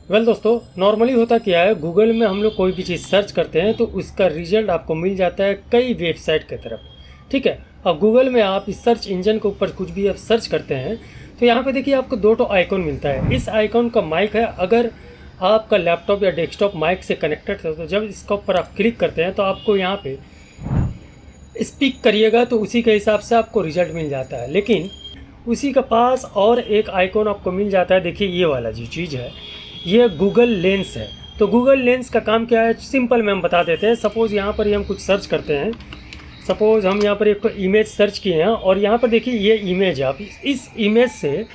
दोस्तों, नॉर्मली होता क्या है, गूगल में हम लोग कोई भी चीज़ सर्च करते हैं तो उसका रिजल्ट आपको मिल जाता है कई वेबसाइट की तरफ। ठीक है। अब गूगल में आप इस सर्च इंजन के ऊपर कुछ भी आप सर्च करते हैं तो यहाँ पे देखिए आपको दो आइकॉन मिलता है। इस आइकॉन का माइक है, अगर आपका लैपटॉप या डेस्कटॉप माइक से कनेक्टेड है तो जब इसका ऊपर आप क्लिक करते हैं तो आपको यहाँ पे स्पीक करिएगा तो उसी के हिसाब से आपको रिजल्ट मिल जाता है। लेकिन उसी के पास और एक आइकॉन आपको मिल जाता है। देखिए ये वाला जो चीज़ है ये गूगल लेंस है। तो गूगल लेंस का काम क्या है, सिंपल में हम बता देते हैं। सपोज़ यहाँ पर ही हम कुछ सर्च करते हैं। सपोज़ हम यहाँ पर एक इमेज सर्च किए हैं और यहाँ पर देखिए ये इमेज है। आप इस इमेज से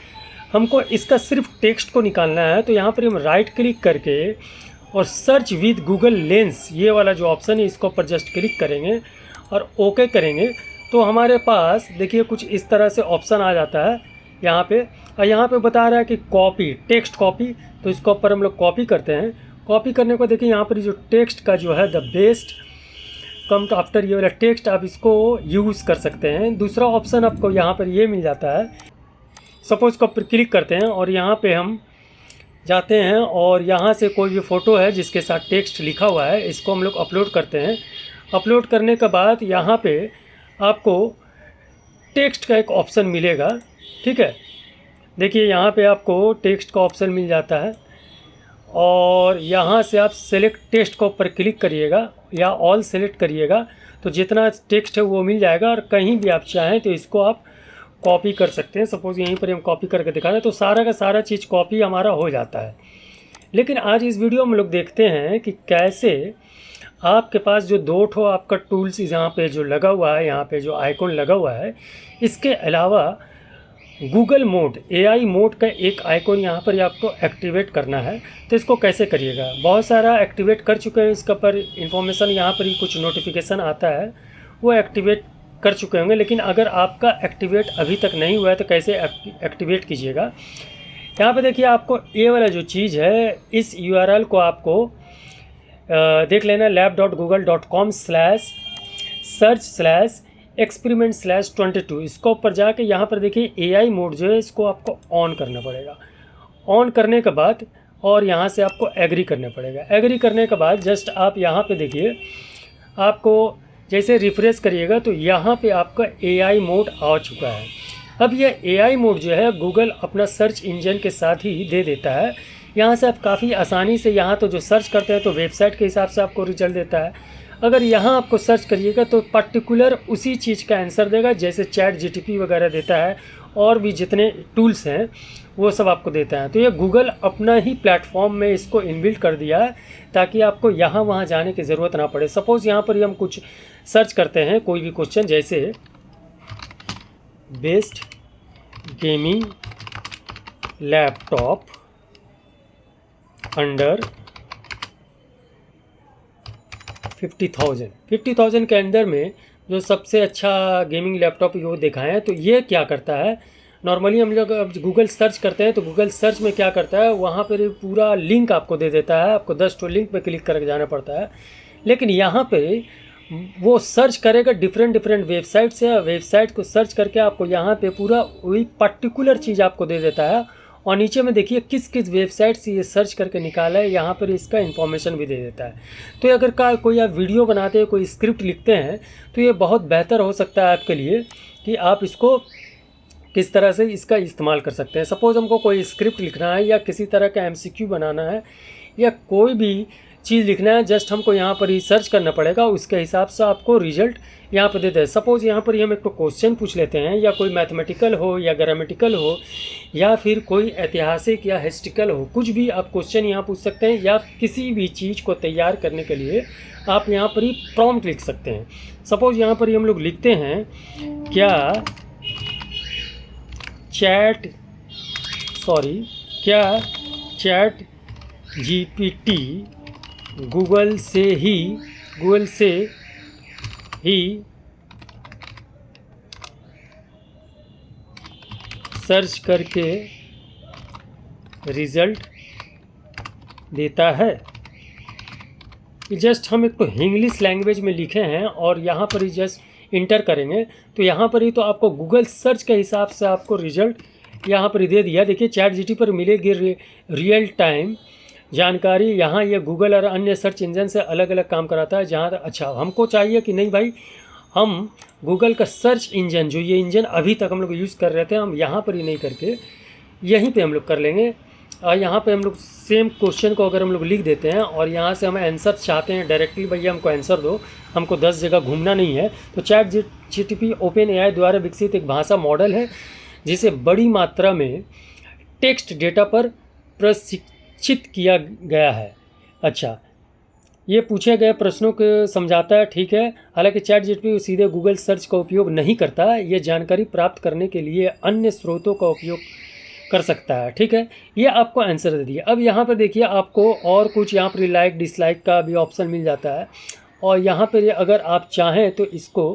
हमको इसका सिर्फ टेक्स्ट को निकालना है तो यहाँ पर हम राइट क्लिक करके और सर्च विद गूगल लेंस ये वाला जो ऑप्शन है इसको ऊपर जस्ट क्लिक करेंगे और ओके करेंगे तो हमारे पास देखिए कुछ इस तरह से ऑप्शन आ जाता है यहाँ पे। और यहाँ पे बता रहा है कि कॉपी, टेक्स्ट कॉपी, तो इसको ऊपर हम लोग कॉपी करते हैं। कॉपी करने को देखिए यहाँ पर जो टेक्स्ट का जो है द बेस्ट कम आफ्टर ये वाला टेक्स्ट आप इसको यूज़ कर सकते हैं। दूसरा ऑप्शन आपको यहाँ पर ये मिल जाता है। सपोज़ को ऊपर क्लिक करते हैं और यहाँ पे हम जाते हैं और यहाँ से कोई भी फ़ोटो है जिसके साथ टेक्स्ट लिखा हुआ है इसको हम लोग अपलोड करते हैं। अपलोड करने के बाद यहाँ पे आपको टेक्स्ट का एक ऑप्शन मिलेगा। ठीक है, देखिए यहाँ पे आपको टेक्स्ट का ऑप्शन मिल जाता है और यहाँ से आप सेलेक्ट टेक्स्ट के ऊपर क्लिक करिएगा या ऑल सेलेक्ट करिएगा तो जितना टेक्स्ट है वो मिल जाएगा। और कहीं भी आप चाहें तो इसको आप कॉपी कर सकते हैं। सपोज़ यहीं पर हम कॉपी करके दिखा रहे हैं तो सारा का सारा चीज़ कॉपी हमारा हो जाता है। लेकिन आज इस वीडियो में लोग देखते हैं कि कैसे आपके पास जो दो ठो आपका टूल्स यहाँ पे जो लगा हुआ है, यहाँ पे जो आइकॉन लगा हुआ है, इसके अलावा गूगल मोड एआई मोड का एक आइकॉन यहाँ पर आपको एक्टिवेट करना है। तो इसको कैसे करिएगा, बहुत सारा एक्टिवेट कर चुके हैं, इसका पर इंफॉर्मेशन यहाँ पर ही कुछ नोटिफिकेशन आता है वो एक्टिवेट कर चुके होंगे। लेकिन अगर आपका एक्टिवेट अभी तक नहीं हुआ है तो कैसे एक्टिवेट कीजिएगा। यहाँ पे देखिए आपको ये वाला जो चीज़ है इस URL को आपको देख लेना, lab.google.com/search/experiment/22। इसको ऊपर जाके यहाँ पर देखिए AI मोड जो है इसको आपको ऑन करना पड़ेगा। ऑन करने के बाद और यहाँ से आपको एग्री करना पड़ेगा। एग्री करने के बाद जस्ट आप यहाँ पे देखिए आपको जैसे रिफ्रेश करिएगा तो यहाँ पे आपका AI मोड आ चुका है। अब ये AI मोड जो है गूगल अपना सर्च इंजन के साथ ही दे देता है। यहाँ से आप काफ़ी आसानी से यहाँ तो जो सर्च करते हैं तो वेबसाइट के हिसाब से आपको रिजल्ट देता है। अगर यहाँ आपको सर्च करिएगा तो पर्टिकुलर उसी चीज़ का आंसर देगा, जैसे चैट जीटीपी वगैरह देता है और भी जितने टूल्स हैं वो सब आपको देता है। तो ये गूगल अपना ही प्लेटफॉर्म में इसको इनबिल्ट कर दिया है ताकि आपको यहाँ वहाँ जाने की ज़रूरत ना पड़े। सपोज़ यहाँ पर हम कुछ सर्च करते हैं कोई भी क्वेश्चन, जैसे बेस्ट गेमिंग लैपटॉप अंडर 50,000 के अंदर में जो सबसे अच्छा गेमिंग लैपटॉप वो दिखाएं हैं। तो ये क्या करता है, नॉर्मली हम लोग अब गूगल सर्च करते हैं तो गूगल सर्च में क्या करता है वहाँ पर पूरा लिंक आपको दे देता है। आपको 10 लिंक पे क्लिक करके जाना पड़ता है। लेकिन यहाँ पे वो सर्च करेगा डिफरेंट वेबसाइट से, वेबसाइट को सर्च करके आपको यहाँ पे पूरा वही पर्टिकुलर चीज़ आपको दे देता है। और नीचे में देखिए किस किस वेबसाइट से ये सर्च करके निकाला है, यहाँ पर इसका इन्फॉर्मेशन भी दे देता है। तो अगर कोई आप वीडियो बनाते हैं, कोई स्क्रिप्ट लिखते हैं तो ये बहुत बेहतर हो सकता है आपके लिए कि आप इसको किस तरह से इसका इस्तेमाल कर सकते हैं। सपोज़ हमको कोई स्क्रिप्ट लिखना है या किसी तरह का MCQ बनाना है या कोई भी चीज़ लिखना है, जस्ट हमको यहाँ पर ही सर्च करना पड़ेगा, उसके हिसाब से आपको रिजल्ट यहाँ पर देते हैं। सपोज़ यहाँ पर हम एक तो क्वेश्चन पूछ लेते हैं, या कोई मैथमेटिकल हो या ग्रामेटिकल हो या फिर कोई ऐतिहासिक या हिस्ट्रिकल हो, कुछ भी आप क्वेश्चन यहाँ पूछ सकते हैं। या किसी भी चीज़ को तैयार करने के लिए आप यहाँ पर ही प्रॉम्प्ट लिख सकते हैं। सपोज़ यहाँ पर ही हम लोग लिखते हैं क्या चैट GPT गूगल से ही सर्च करके रिज़ल्ट देता है। जस्ट हम एक तो इंग्लिश लैंग्वेज में लिखे हैं और यहाँ पर ही जस्ट इंटर करेंगे तो यहाँ पर ही तो आपको गूगल सर्च के हिसाब से आपको रिज़ल्ट यहाँ पर ही दे दिया। देखिए चैट जीटी पर मिलेगी रियल टाइम जानकारी यहाँ ये गूगल और अन्य सर्च इंजन से अलग अलग काम कराता है। जहाँ अच्छा हमको चाहिए कि नहीं भाई, हम गूगल का सर्च इंजन, जो ये इंजन अभी तक हम लोग यूज़ कर रहे थे, हम यहाँ पर ही नहीं करके यहीं पे हम लोग कर लेंगे। और यहाँ पे हम लोग सेम क्वेश्चन को अगर हम लोग लिख देते हैं और यहाँ से हम आंसर चाहते हैं डायरेक्टली, भैया हमको आंसर दो, हमको 10 जगह घूमना नहीं है, तो ChatGPT ओपन एआई द्वारा विकसित एक भाषा मॉडल है जिसे बड़ी मात्रा में टेक्स्ट डेटा पर प्रशिक्षित किया गया है। अच्छा, ये पूछे गए प्रश्नों को समझाता है, ठीक है। हालांकि ChatGPT सीधे गूगल सर्च का उपयोग नहीं करता, ये जानकारी प्राप्त करने के लिए अन्य स्रोतों का उपयोग कर सकता है, ठीक है। ये आपको आंसर दे दिया। अब यहाँ पर देखिए आपको और कुछ यहाँ पर लाइक डिसलाइक का भी ऑप्शन मिल जाता है, और यहाँ पर अगर आप चाहें तो इसको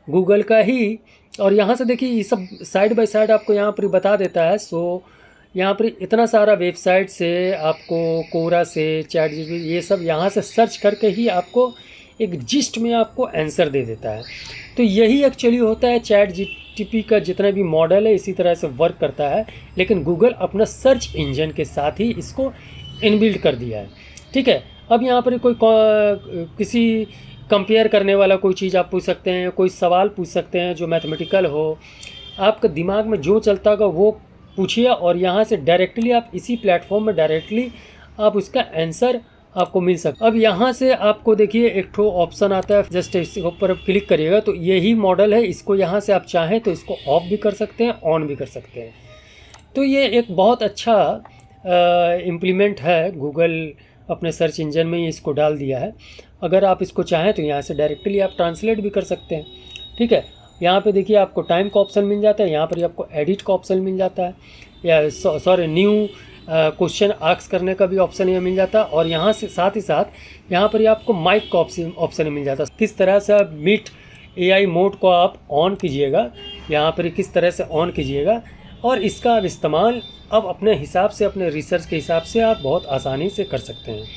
गूगल का ही, और यहाँ से देखिए ये सब साइड बाय साइड आपको यहाँ पर बता देता है। सो यहाँ पर इतना सारा वेबसाइट से आपको कोरा से ChatGPT ये सब यहाँ से सर्च करके ही आपको एक जिस्ट में आपको आंसर दे देता है। तो यही एक्चुअली होता है ChatGPT का जितना भी मॉडल है इसी तरह से वर्क करता है, लेकिन गूगल अपना सर्च इंजन के साथ ही इसको इनबिल्ड कर दिया है, ठीक है। अब यहाँ पर कोई किसी कंपेयर करने वाला कोई चीज़ आप पूछ सकते हैं, कोई सवाल पूछ सकते हैं जो मैथमेटिकल हो, आपका दिमाग में जो चलता होगा वो पूछिए, और यहाँ से डायरेक्टली आप इसी प्लेटफॉर्म में डायरेक्टली आप उसका आंसर आपको मिल सकता है। अब यहाँ से आपको देखिए एक ठो ऑप्शन आता है, जस्ट इसके ऊपर क्लिक करिएगा तो यही मॉडल है। इसको यहाँ से आप चाहें तो इसको ऑफ भी कर सकते हैं, ऑन भी कर सकते हैं। तो ये एक बहुत अच्छा इम्प्लीमेंट है, गूगल अपने सर्च इंजन में ही इसको डाल दिया है। अगर आप इसको चाहें तो यहाँ से डायरेक्टली आप ट्रांसलेट भी कर सकते हैं, ठीक है। यहाँ पे देखिए आपको टाइम का ऑप्शन मिल जाता है, यहाँ पर आपको एडिट का ऑप्शन मिल जाता है, या सॉरी न्यू क्वेश्चन आस्क करने का भी ऑप्शन ये मिल जाता है, और यहाँ से साथ ही साथ यहाँ पर आपको माइक का ऑप्शन मिल जाता है। किस तरह से आप मीट AI मोड को आप ऑन कीजिएगा, यहाँ पर किस तरह से ऑन कीजिएगा, और इसका इस्तेमाल अब अपने हिसाब से, अपने रिसर्च के हिसाब से आप बहुत आसानी से कर सकते हैं।